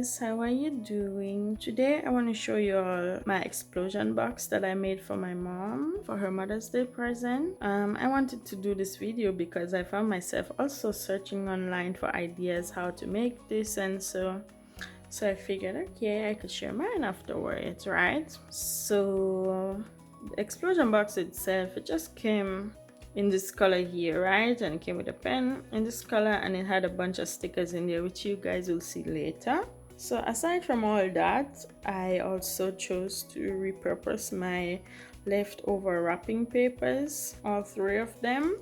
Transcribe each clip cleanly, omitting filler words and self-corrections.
guys, how are you doing? Today I want to show you all my explosion box that I made for my mom for her Mother's Day present. I wanted to do this video because I found myself also searching online for ideas how to make this, and so I figured, okay, I could share mine afterwards, right? So the explosion box itself, it just came in this color here, right? And it came with a pen in this color, and it had a bunch of stickers in there, which you guys will see later. So aside from all that, I also chose to repurpose my leftover wrapping papers, all 3 of them.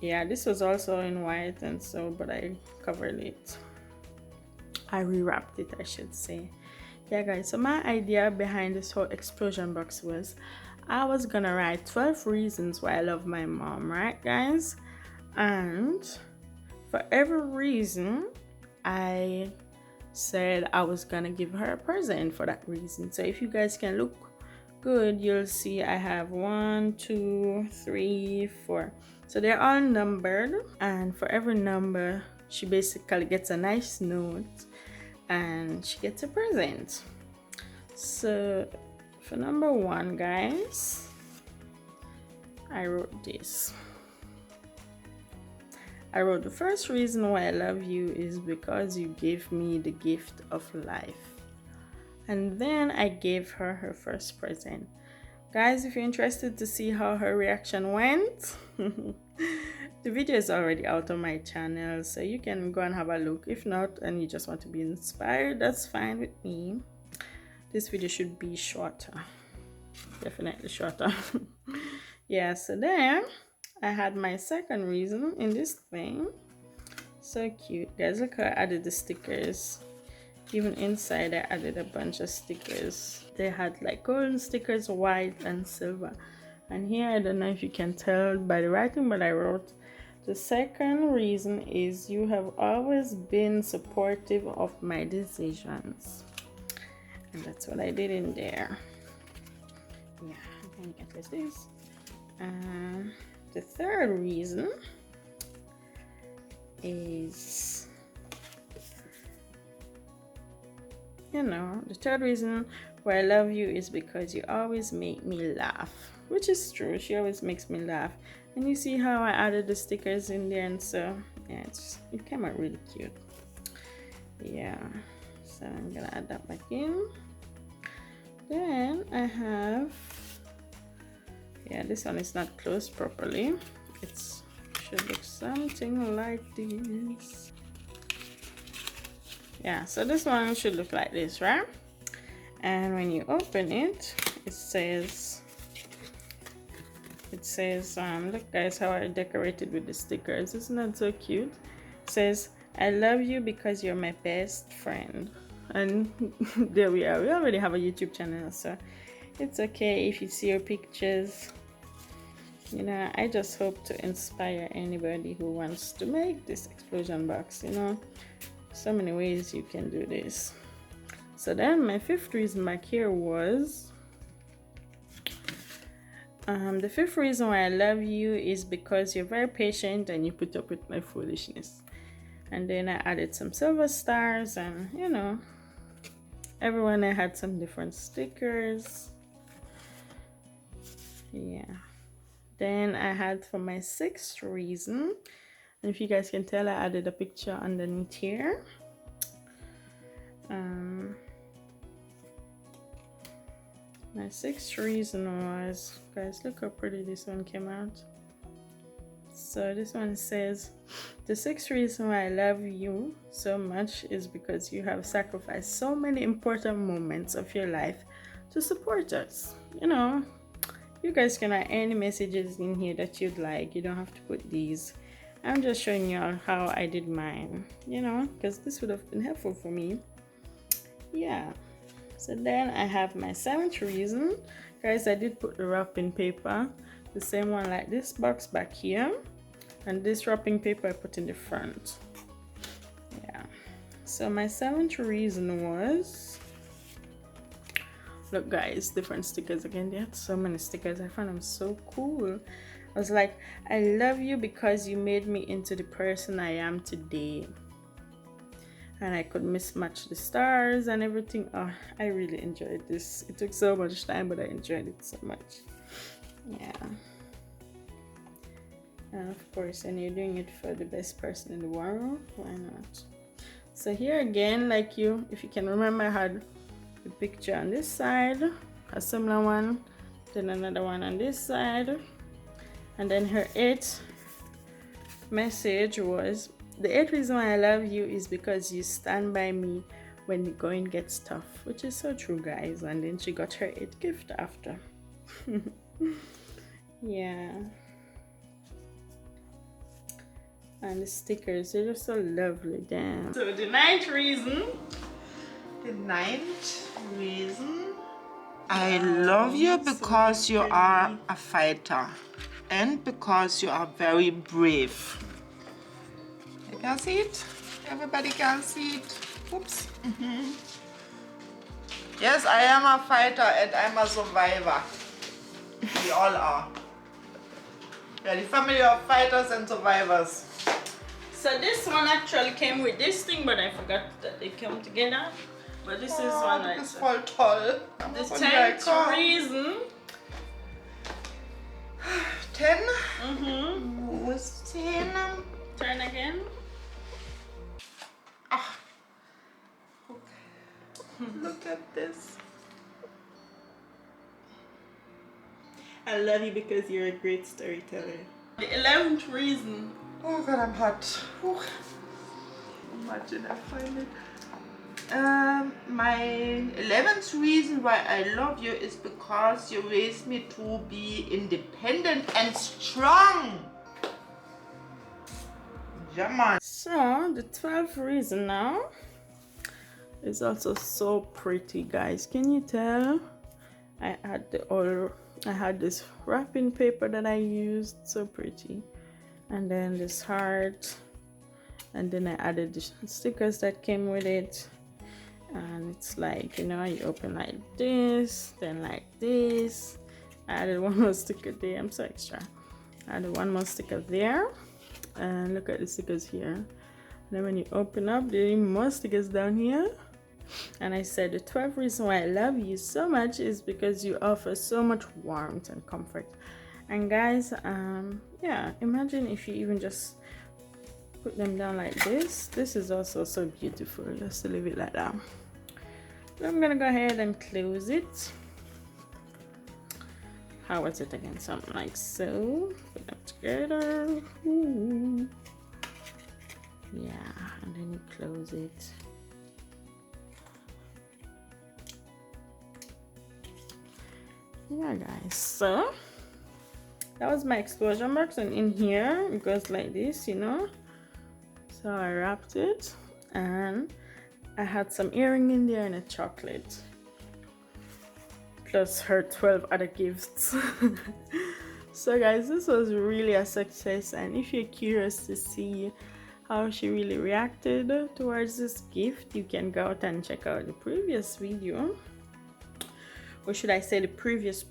Yeah, this was also in white, and so, but I covered it. I rewrapped it, I should say. Yeah guys, so my idea behind this whole explosion box was I was gonna write 12 reasons why I love my mom, right guys? And for every reason, I said I was gonna give her a present for that reason. So if you guys can look good, you'll see I have 1, 2, 3, 4. So they're all numbered, and for every number, she basically gets a nice note and she gets a present. So for number 1, guys, I wrote this. I wrote, the first reason why I love you is because you gave me the gift of life. And then I gave her her first present. Guys, if you're interested to see how her reaction went, the video is already out on my channel, so you can go and have a look. If not, and you just want to be inspired, that's fine with me. This video should be shorter, definitely shorter. Yeah, so then I had my second reason in this thing. So cute, guys. Look how I added the stickers. Even inside I added a bunch of stickers. They had like golden stickers, white and silver. And here, I don't know if you can tell by the writing, but I wrote, the second reason is you have always been supportive of my decisions. And that's what I did in there. Yeah, and you can place this. The third reason is, the third reason why I love you is because you always make me laugh, which is true. She always makes me laugh. And you see how I added the stickers in there, and so yeah, it came out really cute. Yeah, so I'm gonna add that back in. Then I have, yeah, this one is not closed properly. It should look something like this. Yeah, so this one should look like this, right? And when you open it, it says, look guys how I decorated with the stickers. Isn't that so cute? It says, I love you because you're my best friend. And there we are. We already have a YouTube channel, so it's okay if you see your pictures. I just hope to inspire anybody who wants to make this explosion box. So many ways you can do this. So then my fifth reason back here was, the fifth reason why I love you is because you're very patient and you put up with my foolishness. And then I added some silver stars, and everyone, I had some different stickers. Yeah. Then I had, for my sixth reason, and if you guys can tell, I added a picture underneath here. My sixth reason was, guys, look how pretty this one came out. So this one says, the sixth reason why I love you so much is because you have sacrificed so many important moments of your life to support us. You guys can add any messages in here that you'd like. You don't have to put these. I'm just showing you all how I did mine, because this would have been helpful for me. Yeah. So then I have my seventh reason. Guys, I did put the wrapping paper, the same one like this box back here, and this wrapping paper I put in the front. Yeah. So my seventh reason was, look guys, different stickers again. They had so many stickers. I found them so cool. I was like, I love you because you made me into the person I am today. and I could mismatch the stars and everything. Oh, I really enjoyed this. It took so much time, but I enjoyed it so much. Yeah. And of course, when you're doing it for the best person in the world, why not? So here again, like if you can remember, I had the picture on this side, a similar one, then another one on this side, and then her 8th message was, the 8th reason why I love you is because you stand by me when the going gets tough, which is so true, guys. And then she got her 8th gift after. Yeah. And the stickers, they're just so lovely. Damn. So the 9th reason. The 9th reason. I love you because you are a fighter and because you are very brave. You can see it? Everybody can see it. Oops. Yes, I am a fighter and I'm a survivor. We all are. We are the family of fighters and survivors. So this one actually came with this thing, but I forgot that they come together. But this is one like this is voll toll. The 10th reason. 10? Mm-hmm. Who's 10? Turn again. Ah. Okay. Look at this. I love you because you're a great storyteller. The 11th reason. Oh God, I'm hot. Whew. Imagine I find it. My 11th reason why I love you is because you raised me to be independent and strong. Yeah, man. So the 12th reason now is also so pretty, guys. Can you tell? I had this wrapping paper that I used, so pretty, and then this heart, and then I added the stickers that came with it. And it's like, you open like this, then like this. I added one more sticker there. I'm so extra. I added one more sticker there, and look at the stickers here. And then when you open up, there are even more stickers down here. And I said the 12th reason why I love you so much is because you offer so much warmth and comfort. And guys, yeah, imagine if you even just put them down like this. This is also so beautiful, just to leave it like that. So I'm gonna go ahead and close it. How was it again? Something like so. Put them together. Ooh. Yeah, and then you close it. Yeah, guys, so that was my explosion box, and in here it goes like this, so I wrapped it, and I had some earring in there and a chocolate, plus her 12 other gifts. So guys, this was really a success, and if you're curious to see how she really reacted towards this gift, you can go out and check out the previous video, or should I say the previous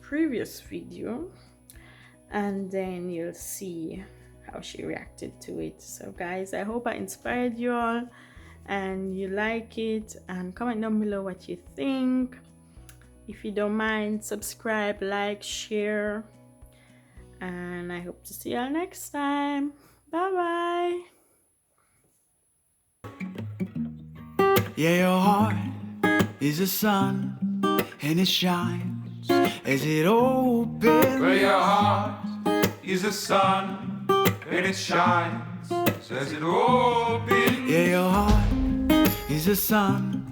video, and then you'll see how she reacted to it. So guys, I hope I inspired you all and you like it, and comment down below what you think. If you don't mind, subscribe, like, share, and I hope to see y'all next time. Bye bye. Yeah, your heart is a sun, and it shines as it opens. Well, your heart is the sun, and it shines as it opens. Yeah, your heart is the sun,